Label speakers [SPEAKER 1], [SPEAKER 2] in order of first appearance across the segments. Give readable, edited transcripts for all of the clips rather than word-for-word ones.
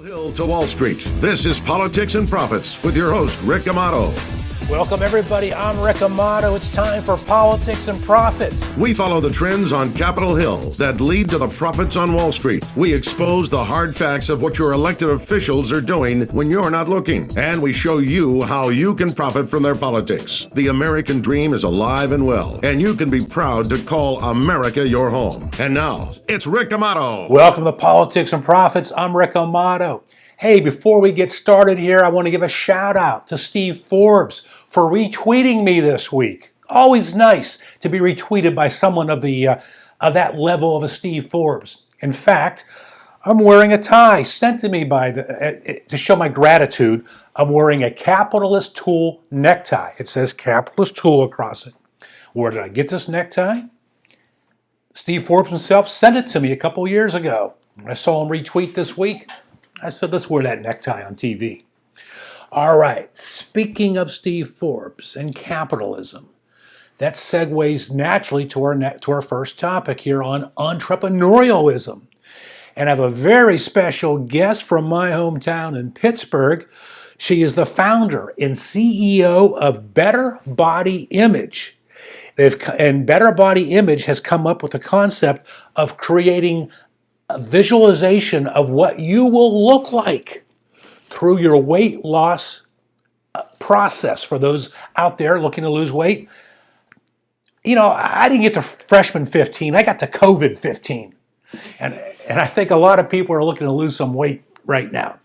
[SPEAKER 1] Hill to Wall Street. This is Politics and Profits with your host, Rick Amato.
[SPEAKER 2] Welcome, everybody. I'm Rick Amato. It's time for Politics and Profits.
[SPEAKER 1] We follow the trends on Capitol Hill that lead to the profits on Wall Street. We expose the hard facts of what your elected officials are doing when you're not looking. And we show you how you can profit from their politics. The American dream is alive and well, and you can be proud to call America your home. And now, it's Rick Amato.
[SPEAKER 2] Welcome to Politics and Profits. I'm Rick Amato. Hey, before we get started here, I want to give a shout out to Steve Forbes for retweeting me this week. Always nice to be retweeted by someone of that level of a Steve Forbes. In fact, I'm wearing a tie sent to me to show my gratitude. I'm wearing a Capitalist Tool necktie. It says Capitalist Tool across it. Where did I get this necktie? Steve Forbes himself sent it to me a couple years ago. I saw him retweet this week. I said, let's wear that necktie on TV. All right, speaking of Steve Forbes and capitalism, that segues naturally to our first topic here on entrepreneurialism. And I have a very special guest from my hometown in Pittsburgh. She is the founder and CEO of Better Body Image. And Better Body Image has come up with the concept of creating a visualization of what you will look like through your weight loss process. For those out there looking to lose weight, you know, I didn't get to freshman 15, I got to COVID 15. And I think a lot of people are looking to lose some weight right now,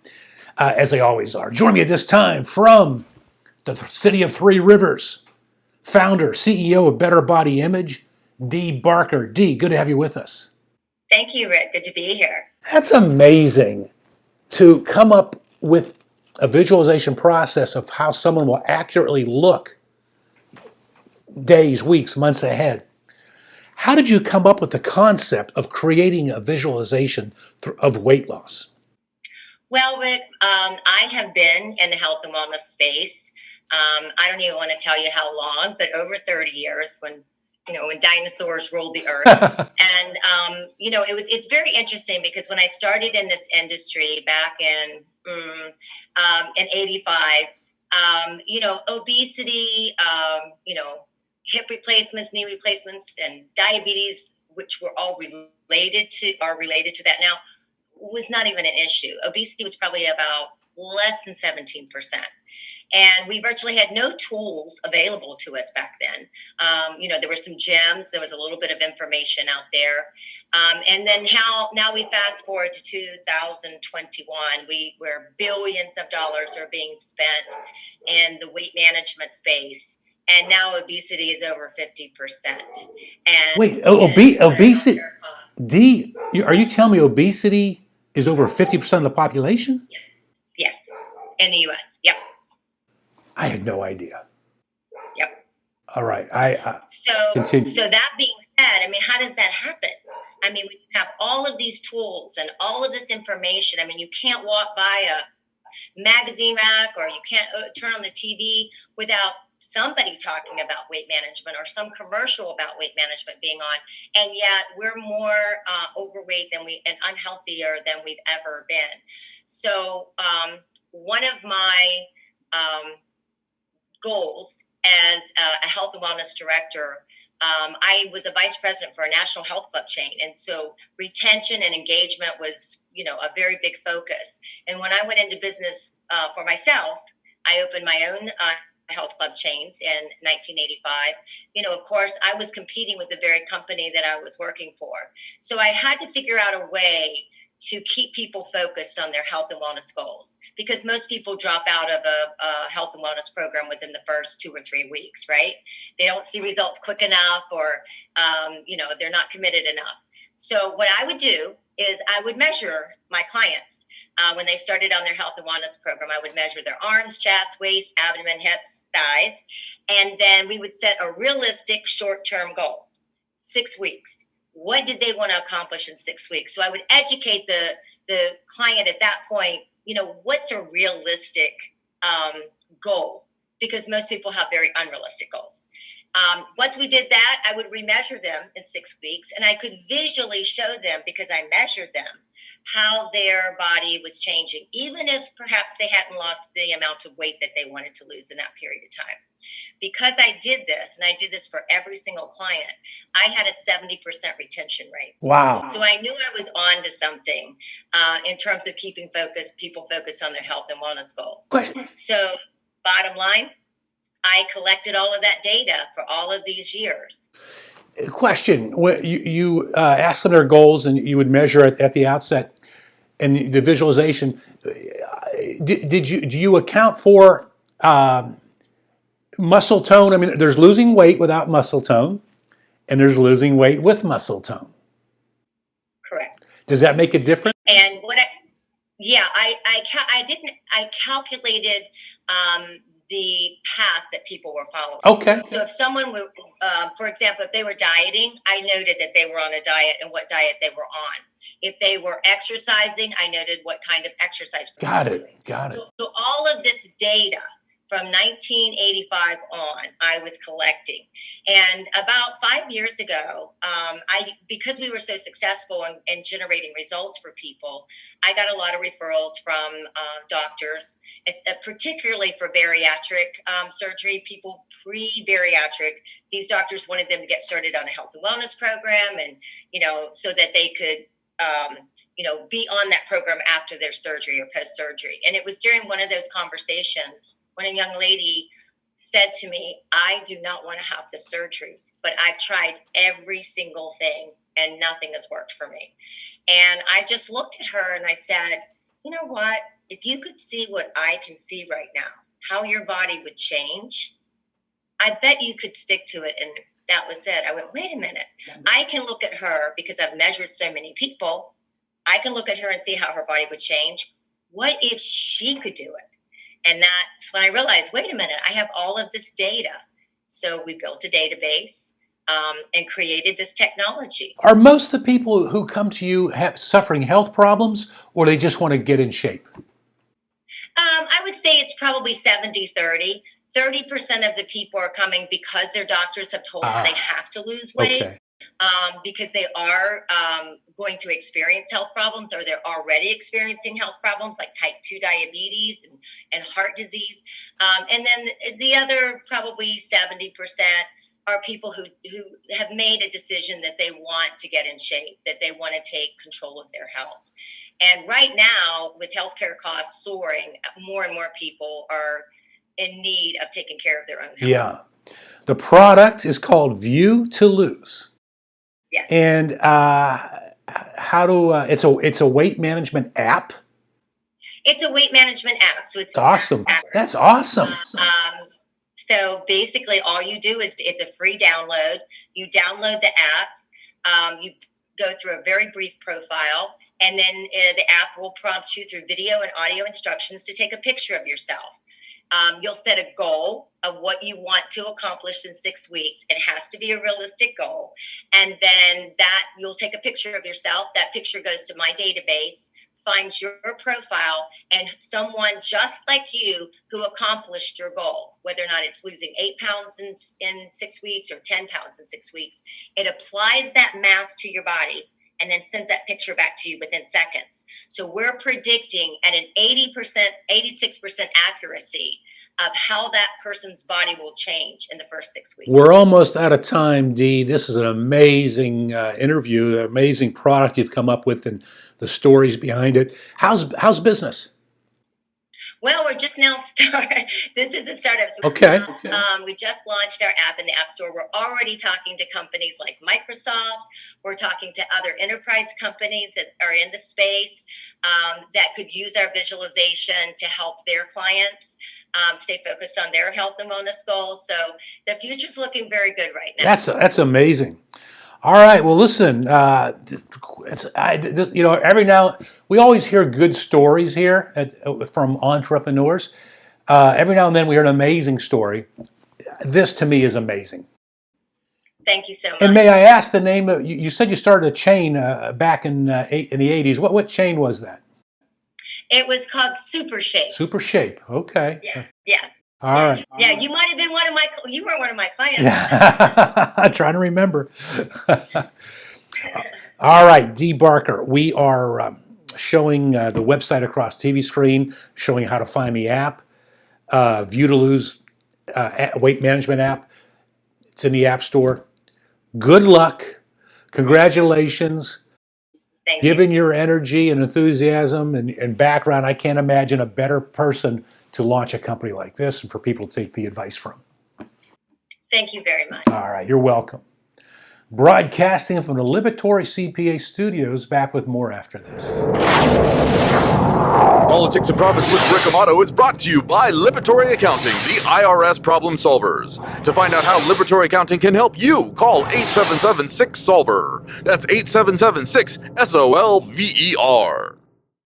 [SPEAKER 2] as they always are. Join me at this time from the city of Three Rivers, founder, CEO of Better Body Image, Dee Barker. Dee, good to have you with us.
[SPEAKER 3] Thank you, Rick. Good to be here.
[SPEAKER 2] That's amazing to come up with a visualization process of how someone will accurately look days, weeks, months ahead. How did you come up with the concept of creating a visualization of weight loss?
[SPEAKER 3] Well, Rick, I have been in the health and wellness space. I don't even want to tell you how long, but over 30 years when dinosaurs ruled the earth. And, it's very interesting because when I started in this industry back in 85, obesity, hip replacements, knee replacements, and diabetes, which are related to that now, was not even an issue. Obesity was probably about less than 17%. And we virtually had no tools available to us back then. There were some gems. There was a little bit of information out there. And then now we fast forward to 2021, where billions of dollars are being spent in the weight management space. And now obesity is over 50%. And
[SPEAKER 2] wait, obesity? Dee, are you telling me obesity is over 50% of the population?
[SPEAKER 3] Yes, in the U.S., yep.
[SPEAKER 2] I had no idea.
[SPEAKER 3] Yep.
[SPEAKER 2] All right.
[SPEAKER 3] So that being said, how does that happen? We have all of these tools and all of this information. You can't walk by a magazine rack or you can't turn on the TV without somebody talking about weight management or some commercial about weight management being on. And yet we're more overweight and unhealthier than we've ever been. So one of my goals as a health and wellness director, I was a vice president for a national health club chain. And so retention and engagement was, a very big focus. And when I went into business for myself, I opened my own health club chains in 1985. Of course, I was competing with the very company that I was working for. So I had to figure out a way to keep people focused on their health and wellness goals, because most people drop out of a health and wellness program within the first 2 or 3 weeks, right? They don't see results quick enough, or, they're not committed enough. So what I would do is I would measure my clients. When they started on their health and wellness program, I would measure their arms, chest, waist, abdomen, hips, thighs, and then we would set a realistic short-term goal, 6 weeks. What did they want to accomplish in 6 weeks? So I would educate the client at that point, what's a realistic goal? Because most people have very unrealistic goals. Once we did that, I would remeasure them in 6 weeks, and I could visually show them, because I measured them, how their body was changing, even if perhaps they hadn't lost the amount of weight that they wanted to lose in that period of time. Because I did this, and I did this for every single client, I had a 70% retention rate.
[SPEAKER 2] Wow.
[SPEAKER 3] So I knew I was on to something in terms of keeping people focused on their health and wellness goals. So bottom line, I collected all of that data for all of these years.
[SPEAKER 2] Question: you asked them their goals, and you would measure it at the outset, and the visualization. Do you account for muscle tone? I mean, there's losing weight without muscle tone, and there's losing weight with muscle tone.
[SPEAKER 3] Correct.
[SPEAKER 2] Does that make a difference?
[SPEAKER 3] And I calculated the path that people were following.
[SPEAKER 2] Okay.
[SPEAKER 3] So if someone were, for example, if they were dieting, I noted that they were on a diet and what diet they were on. If they were exercising, I noted what kind of exercise.
[SPEAKER 2] Got it.
[SPEAKER 3] So all of this data from 1985 on, I was collecting. And about 5 years ago, because we were so successful in generating results for people, I got a lot of referrals from doctors, particularly for bariatric surgery, people pre-bariatric. These doctors wanted them to get started on a health and wellness program, and so that they could be on that program after their surgery or post-surgery. And it was during one of those conversations when a young lady said to me, I do not want to have the surgery, but I've tried every single thing and nothing has worked for me. And I just looked at her and I said, you know what? If you could see what I can see right now, how your body would change, I bet you could stick to it. And that was it. I went, wait a minute. I can look at her because I've measured so many people. I can look at her and see how her body would change. What if she could do it? And that's when I realized, wait a minute, I have all of this data. So we built a database and created this technology.
[SPEAKER 2] Are most of the people who come to you suffering health problems, or they just want to get in shape?
[SPEAKER 3] I would say it's probably 70-30. 30% of the people are coming because their doctors have told them they have to lose weight.
[SPEAKER 2] Okay.
[SPEAKER 3] Because they are going to experience health problems, or they're already experiencing health problems like type 2 diabetes and heart disease. And then the other probably 70% are people who have made a decision that they want to get in shape, that they want to take control of their health. And right now, with healthcare costs soaring, more and more people are in need of taking care of their own health.
[SPEAKER 2] Yeah. The product is called View to Lose.
[SPEAKER 3] Yes.
[SPEAKER 2] And it's a weight management app.
[SPEAKER 3] It's a weight management app. So it's
[SPEAKER 2] awesome. That's awesome.
[SPEAKER 3] So basically all you do is it's a free download. You download the app. You go through a very brief profile, and then the app will prompt you through video and audio instructions to take a picture of yourself. You'll set a goal of what you want to accomplish in 6 weeks. It has to be a realistic goal. And then you'll take a picture of yourself. That picture goes to my database, finds your profile, and someone just like you who accomplished your goal, whether or not it's losing 8 pounds in 6 weeks or 10 pounds in 6 weeks. It applies that math to your body and then sends that picture back to you within seconds. So we're predicting at an 86% accuracy of how that person's body will change in the first 6 weeks.
[SPEAKER 2] We're almost out of time, Dee. This is an amazing interview, an amazing product you've come up with, and the stories behind it. How's business?
[SPEAKER 3] Well, we're just now starting. This is a startup. So
[SPEAKER 2] okay.
[SPEAKER 3] We just launched our app in the App Store. We're already talking to companies like Microsoft. We're talking to other enterprise companies that are in the space that could use our visualization to help their clients stay focused on their health and wellness goals. So the future's looking very good right now.
[SPEAKER 2] That's amazing. All right. Well, listen. Every now we always hear good stories here from entrepreneurs. Every now and then we hear an amazing story. This to me is amazing.
[SPEAKER 3] Thank you so much.
[SPEAKER 2] And may I ask the name of? You said you started a chain back in the '80s. What chain was that?
[SPEAKER 3] It was called Super Shape.
[SPEAKER 2] Super Shape. Okay.
[SPEAKER 3] Yeah.
[SPEAKER 2] All right.
[SPEAKER 3] Yeah, you might have been you were one of my clients.
[SPEAKER 2] Yeah. I'm trying to remember. All right, Dee Barker, we are showing the website across TV screen, showing how to find the app, View to Lose weight management app. It's in the App Store. Good luck. Congratulations.
[SPEAKER 3] Thank
[SPEAKER 2] Given
[SPEAKER 3] you.
[SPEAKER 2] your energy and enthusiasm and background, I can't imagine a better person to launch a company like this and for people to take the advice from.
[SPEAKER 3] Thank you very much.
[SPEAKER 2] All right, you're welcome. Broadcasting from the Liberatory CPA studios, back with more after this.
[SPEAKER 4] Politics and Profits with Rick Amato is brought to you by Liberatory Accounting, the IRS problem solvers. To find out how Liberatory Accounting can help you, call 877-6-SOLVER. That's 877-6-SOLVER.